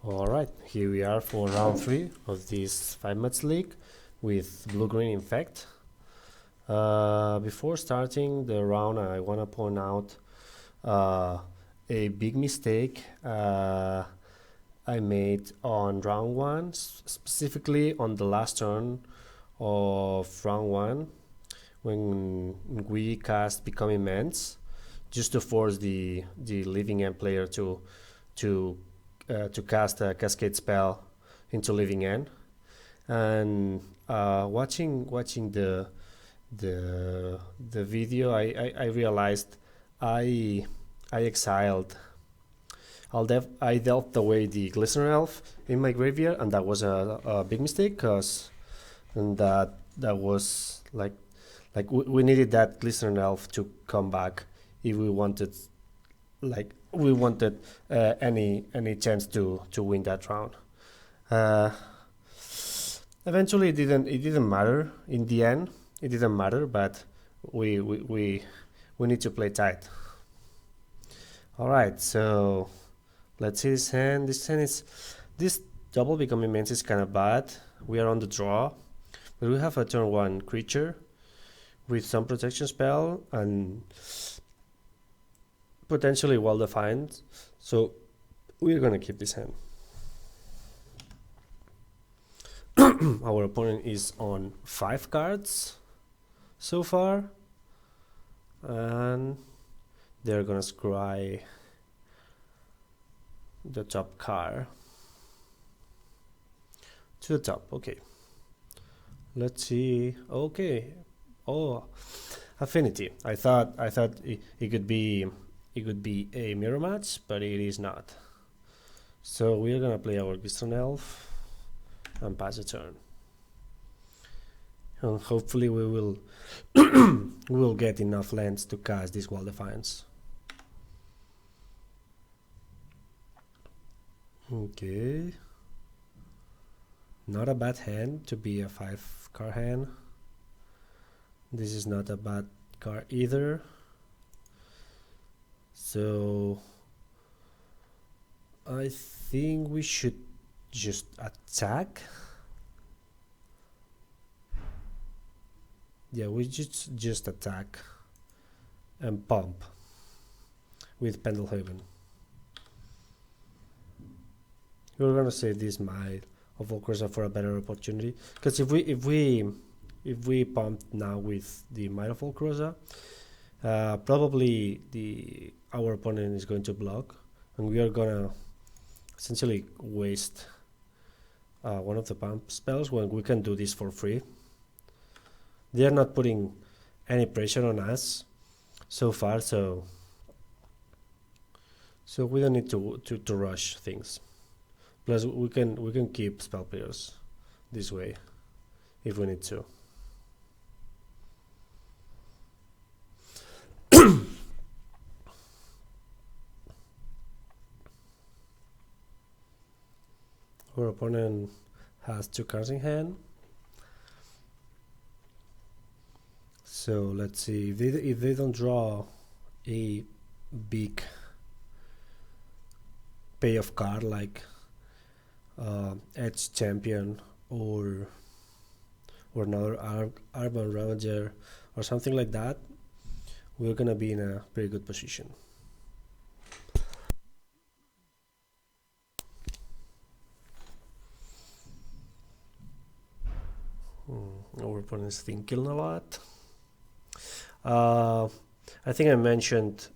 Alright, here we are for round 3 of this 5-match league with Blue-Green Infect. Before starting the round, I want to point out a big mistake I made on round 1, specifically on the last turn of round 1 when we cast Become Immense, just to force the living end player to cast a cascade spell into living end. And watching the video, I realized I exiled. I dealt away the Glistener Elf in my graveyard, and that was a big mistake, because that was like we needed that Glistener Elf to come back if we wanted any chance to win that round. Eventually it didn't matter in the end. It didn't matter, but we need to play tight. All right, so let's see this hand. This double Become Immense is kind of bad. We are on the draw, but we have a turn 1 creature with some protection spell and potentially well defined, so we're gonna keep this hand. Our opponent is on 5 cards so far, and they're gonna scry the top card to the top. Okay, let's see. Okay, oh, Affinity. I thought it could be a mirror match, but it is not. So we're gonna play our Glistener Elf and pass the turn, and hopefully we will get enough lands to cast this Wall Defiance. Okay, not a bad hand to be a 5-card hand. This is not a bad card either. So I think we should just attack. Yeah, we just attack and pump with Pendelhaven. We're gonna save this Mile of Volcrosa for a better opportunity, because if we pump now with the Mile of Volcrosa, probably our opponent is going to block, and we are gonna essentially waste one of the pump spells when we can do this for free. They are not putting any pressure on us so far, so we don't need to rush things. Plus we can keep spell players this way if we need to. Our opponent has 2 cards in hand, so let's see if they don't draw a big payoff card like Edge Champion or another Urban Ravager or something like that, we're gonna be in a pretty good position. Our opponent is thinking a lot. I think I mentioned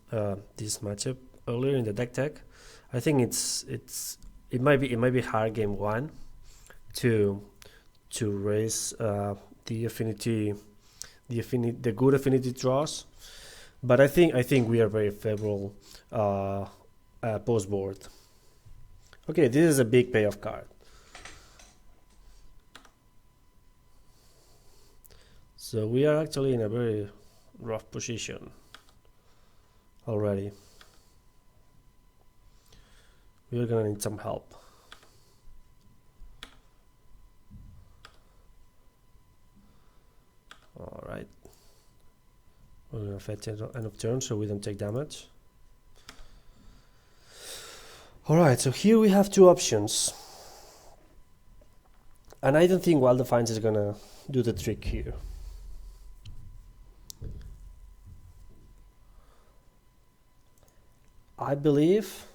this matchup earlier in the deck tech. I think it might be hard game 1 to raise the good affinity draws, but I think we are very favorable post board. Okay, this is a big payoff card. So we are actually in a very rough position already. We are gonna need some help. Alright, we're gonna fetch end of turn so we don't take damage. Alright, so here we have two options. And I don't think Wild Defiance is gonna do the trick here. I believe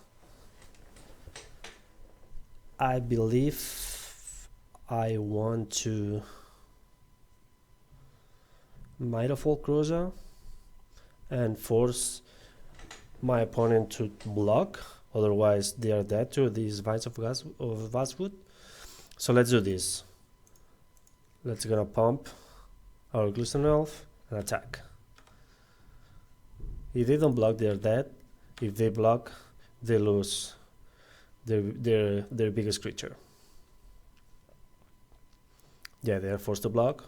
I want to Mitofall Cruiser and force my opponent to block, otherwise they are dead to these Vines of Vastwood. So let's do this. Let's gonna pump our Gluestone Elf and attack. If they don't block, they're dead. If they block, they lose their biggest creature. Yeah, they are forced to block.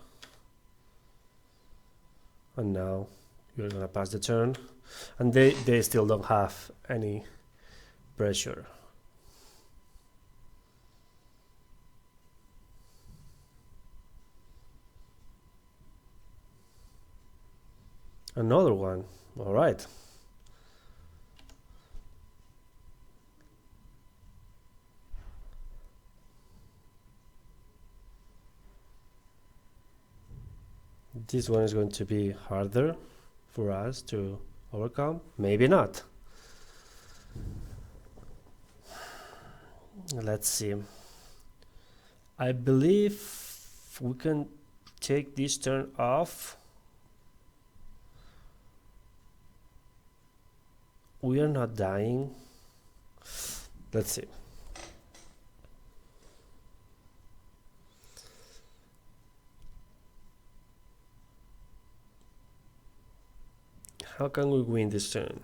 And now you're gonna pass the turn. And they still don't have any pressure. Another one. All right. This one is going to be harder for us to overcome. Maybe not. Let's see. I believe we can take this turn off. We are not dying. Let's see. How can we win this turn?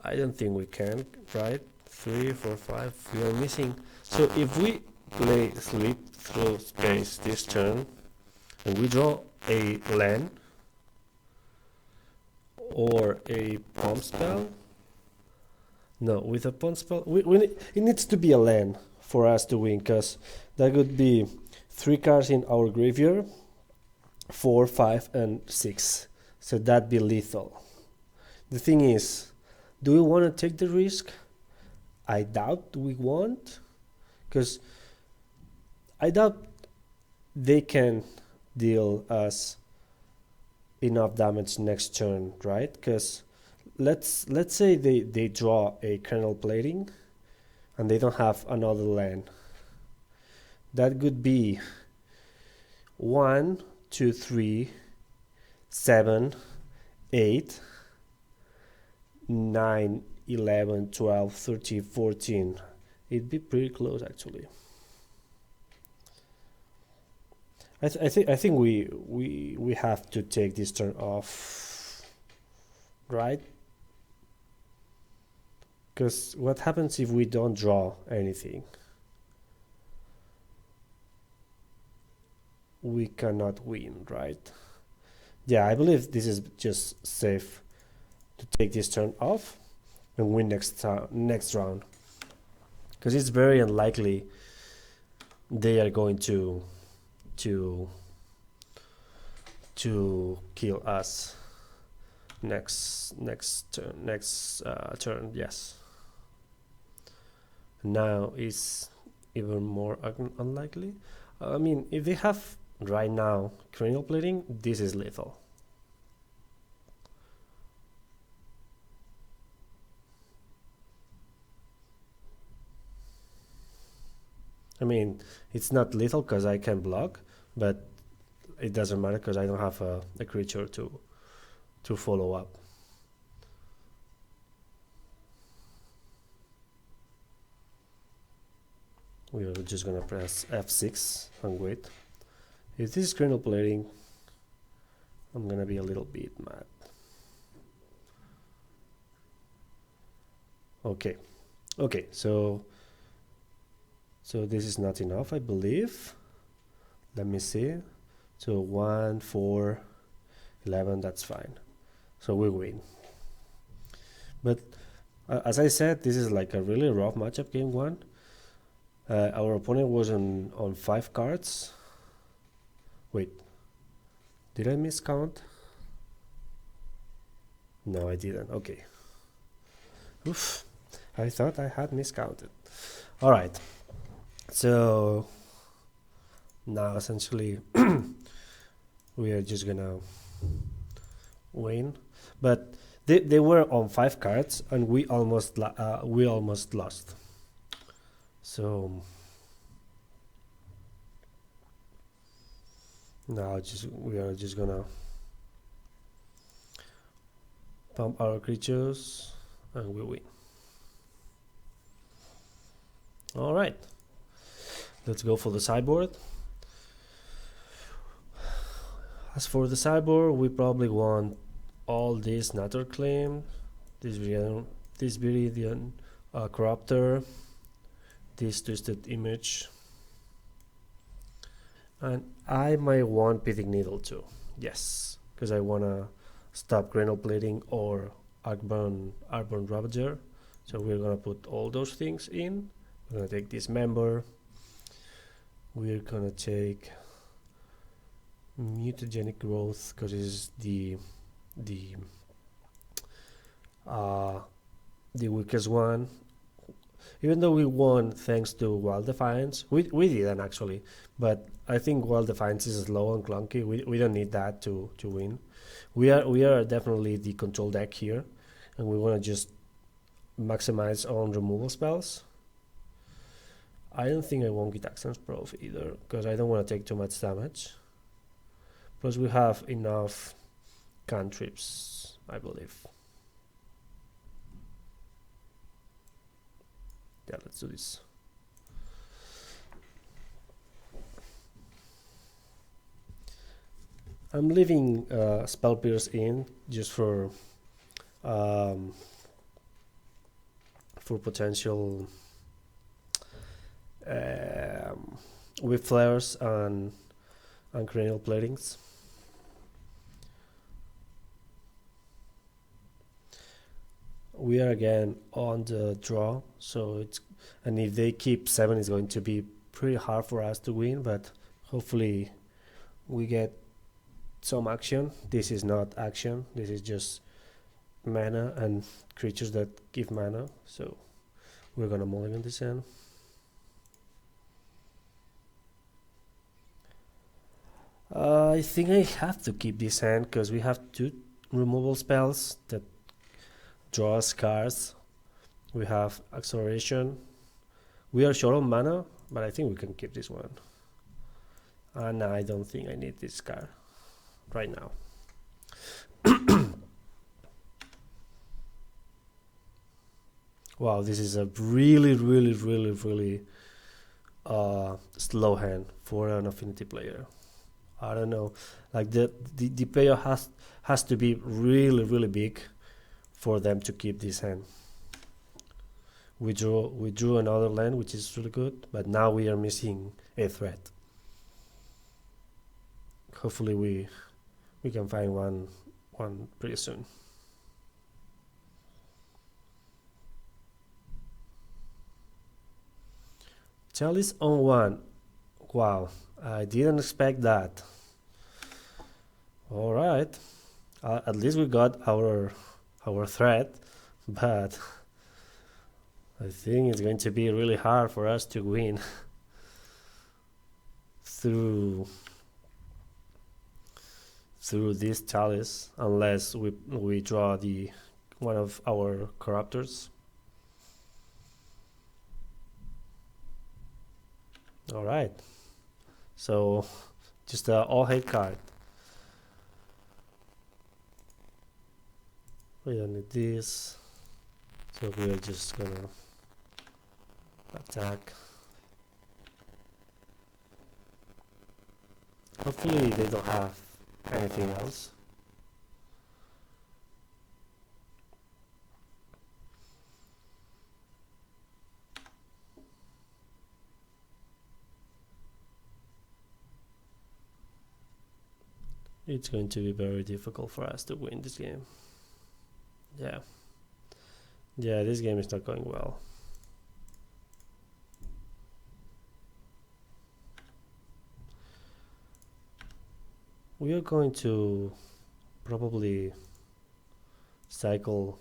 I don't think we can, right? 3, 4, 5. We are missing. So if we play Sleep Through Space this turn and we draw a land or a pump spell, no, with a pump spell, it needs to be a land for us to win, because that would be 3 cards in our graveyard, 4, 5, and 6. So that'd be lethal. The thing is, do we want to take the risk? I doubt we won't, because I doubt they can deal us enough damage next turn, right? Because let's say they draw a Kernel Plating and they don't have another land. That could be 1, 2, 3, 7, 8, 9, 11, 12, 13, 14. It'd be pretty close, actually. I think we have to take this turn off, right? Because what happens if we don't draw anything? We cannot win, right? Yeah, I believe this is just safe to take this turn off and win next round, because it's very unlikely they are going to kill us next turn. Yes. Now is even more unlikely. I mean, if they have right now Cranial Plating, this is lethal. I mean, it's not lethal because I can block, but it doesn't matter because I don't have a creature to follow up. We are just gonna press F6 and wait. If this is Cranial Plating, I'm gonna be a little bit mad. Okay, so this is not enough, I believe. Let me see. So 1, 4, 11, that's fine. So we win. But as I said, this is like a really rough matchup, game 1. Our opponent was on 5 cards. Wait, did I miscount? No, I didn't. Okay. Oof. I thought I had miscounted. All right. So now essentially we are just gonna win, but they were on 5 cards and we almost lost. So now we are just gonna pump our creatures and we win. All right, let's go for the sideboard. As for the sideboard, we probably want all this Nature Claim, this Viridian Corruptor, this Twisted Image, and I might want Pithing Needle too. Yes, because I wanna stop Granular Plating or Arborn Ravager. So we're gonna put all those things in. We're gonna take this member. We're gonna take Mutagenic Growth because it's the weakest one. Even though we won thanks to Wild Defiance, we didn't actually, but I think Wild Defiance is slow and clunky. We don't need that to win. We are definitely the control deck here, and we want to just maximize on removal spells. I don't think I won't get Accents Prof either, because I don't want to take too much damage. Plus we have enough cantrips, I believe. Yeah, let's do this. I'm leaving Spell Pierce in just for potential with flares and cranial platings. We are again on the draw, so and if they keep 7, it's going to be pretty hard for us to win, but hopefully we get some action. This is not action, this is just mana and creatures that give mana, so we're gonna mulligan this end. I think I have to keep this hand because we have 2 removal spells that draw us cards. We have acceleration. We are short on mana, but I think we can keep this one. And I don't think I need this card right now. Wow, this is a really slow hand for an Affinity player. I don't know, like the player has to be really big for them to keep this hand. We drew another land, which is really good, but now we are missing a threat. Hopefully we can find one pretty soon. Chalice on 1. Wow, I didn't expect that. All right, at least we got our threat, but I think it's going to be really hard for us to win through this chalice unless we draw one of our corruptors. All right, so just an all hate card. We don't need this, so we are just gonna attack. Hopefully they don't have anything else. It's going to be very difficult for us to win this game. Yeah, this game is not going well. We are going to probably cycle,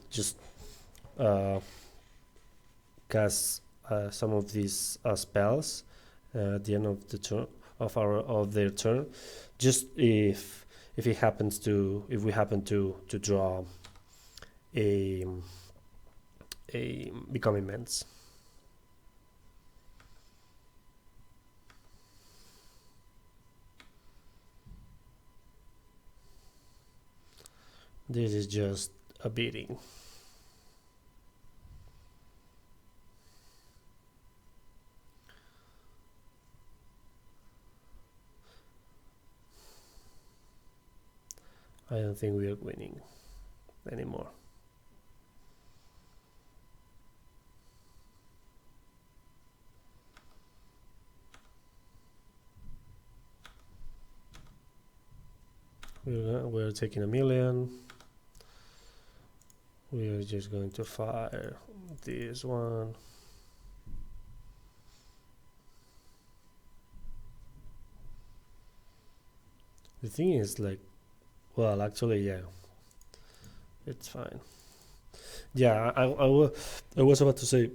just cast some of these spells at the end of the turn of their turn, just if we happen to draw a become immense. This is just a beating. I don't think we are winning anymore. We're taking a million. We are just going to fire this one. The thing is, like, well, actually, yeah, it's fine. Yeah, I was about to say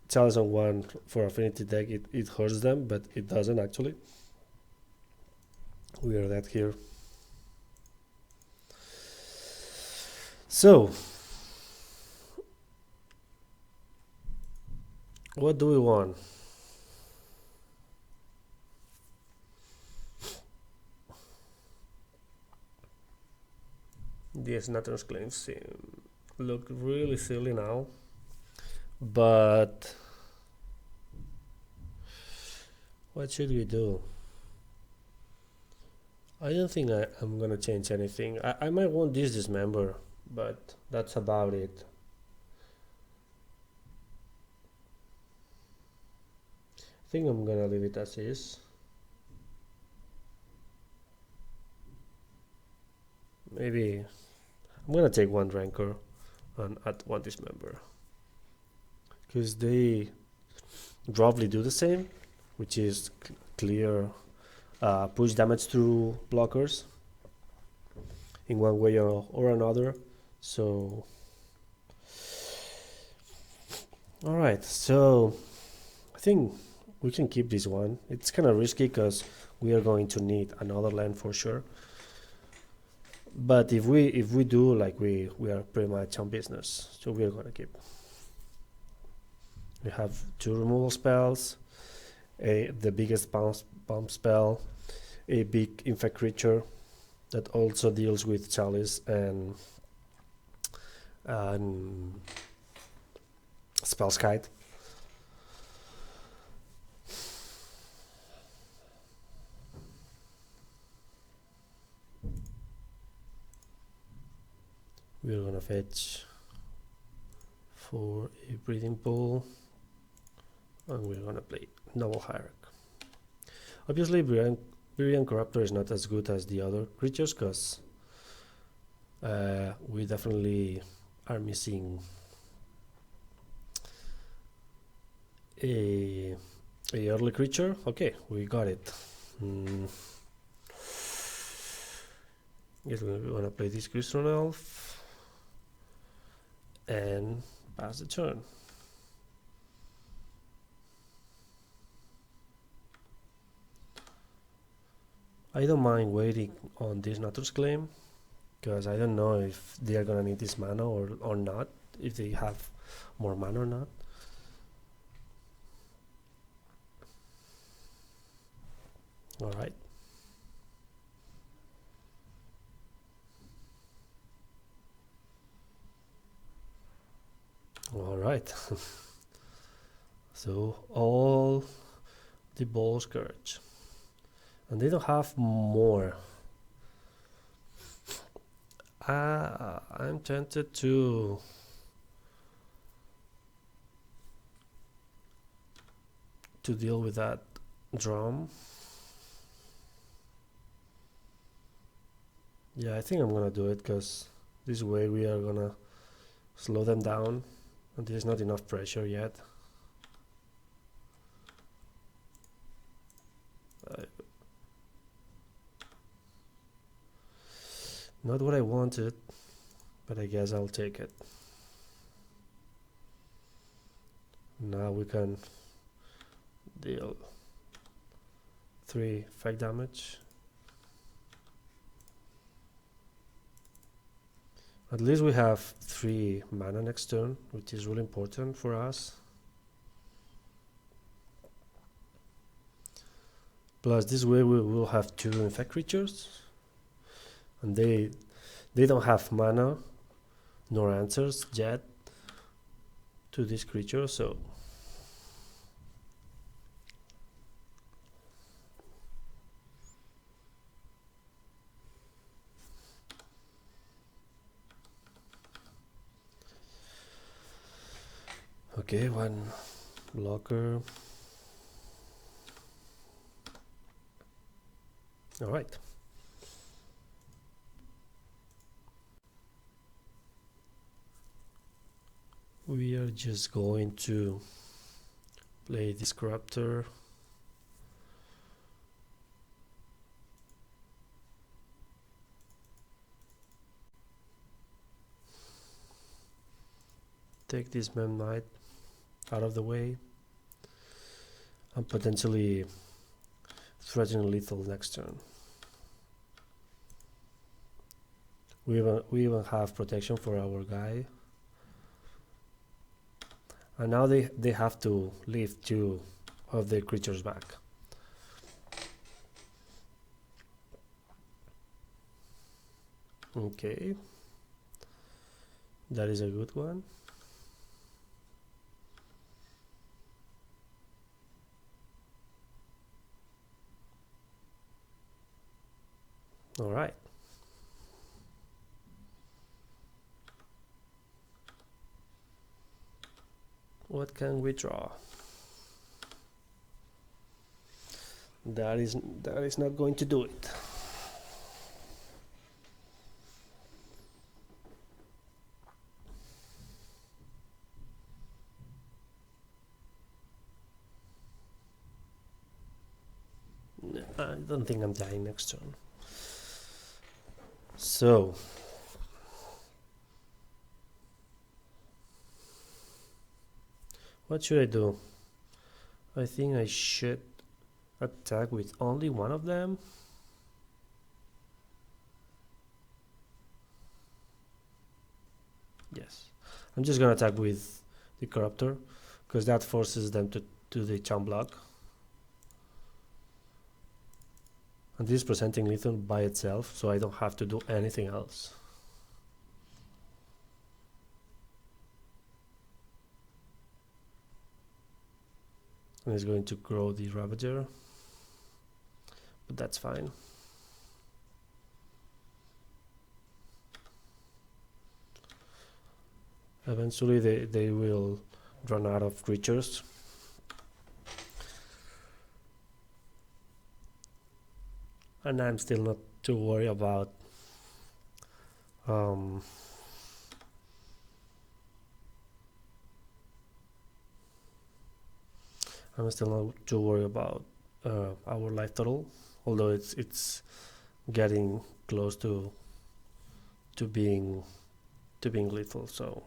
Chalice on one for Affinity deck, it hurts them, but it doesn't actually. We are that here. So, what do we want? These Nathan's claims look really silly now, but what should we do? I don't think I'm gonna change anything. I might want this dismember, but that's about it. I think I'm gonna leave it as is. Maybe I'm gonna take one Rancor and add one dismember, because they roughly do the same, which is clear push damage through blockers in one way or another. So, alright, so I think we can keep this one. It's kind of risky because we are going to need another land for sure. But if we do, like, we are pretty much on business, so we are gonna keep. We have 2 removal spells, the biggest pump spell, a big infect creature that also deals with Chalice and Spellskite. We're gonna fetch for a breathing pool, and we're gonna play Noble Hierarch. Obviously, Viridian Corruptor is not as good as the other creatures because we definitely are missing a early creature. Okay, we got it. Guess we're gonna play this Crystal Elf and pass the turn. I don't mind waiting on this Natur's Claim, because I don't know if they are gonna need this mana or not, if they have more mana or not. Alright. Alright. So all the ball scourge. And they don't have more. I'm tempted to deal with that drum. Yeah, I think I'm gonna do it because this way we are gonna slow them down, and there's not enough pressure yet. Not what I wanted, but I guess I'll take it. Now we can deal 3 effect damage. At least we have 3 mana next turn, which is really important for us. Plus this way we will have 2 infect creatures, and they don't have mana nor answers yet to this creature, so okay, 1 blocker. All right. We are just going to play this corruptor. Take this Mem Knight out of the way and potentially threaten lethal next turn. We even have protection for our guy. And now they have to leave 2 of their creatures back. Okay. That is a good one. All right. What can we draw? That is not going to do it. I don't think I'm dying next turn. So what should I do? I think I should attack with only one of them. Yes, I'm just gonna attack with the corruptor because that forces them to do the charm block. And this is presenting lethal by itself, so I don't have to do anything else. And it's going to grow the Ravager, but that's fine. Eventually they will run out of creatures. And I'm still not too worried about I'm still not too worried about our life total, although it's getting close to being lethal. So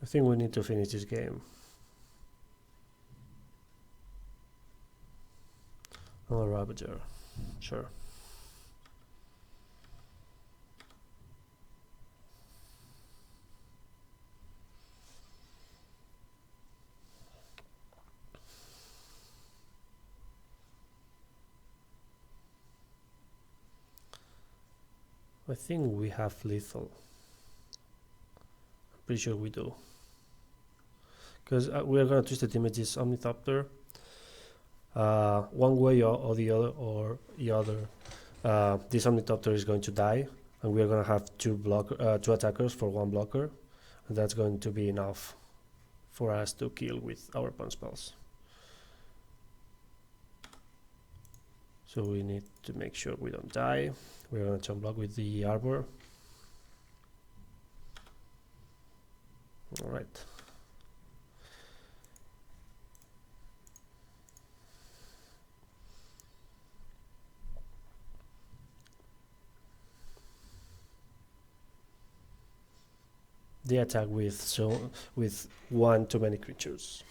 I think we need to finish this game. Oh, Ravager, sure. I think we have lethal. I'm pretty sure we do. Because we are going to twist the images Omnithopter one way or the other. This Omnithopter is going to die, and we are going to have 2 attackers for 1 blocker, and that's going to be enough for us to kill with our punch spells. So we need to make sure we don't die. We're going to charm block with the Arbor. All right. the attack with one too many creatures.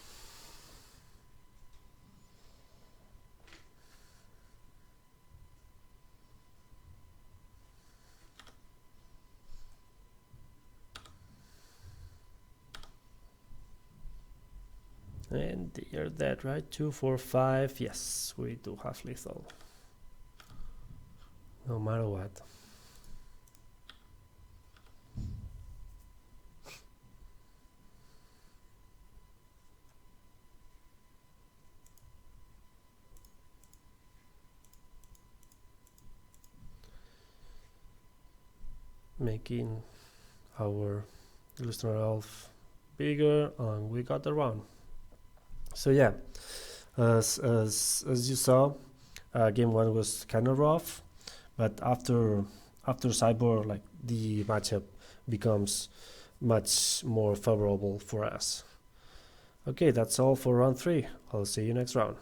And you're dead, right? 2, 4, 5. Yes, we do have lethal. No matter what. Making our Illustrator Elf bigger, and we got the round. So yeah, as you saw, game 1 was kind of rough, but after Cyborg, like, the matchup becomes much more favorable for us. Okay, that's all for round 3. I'll see you next round.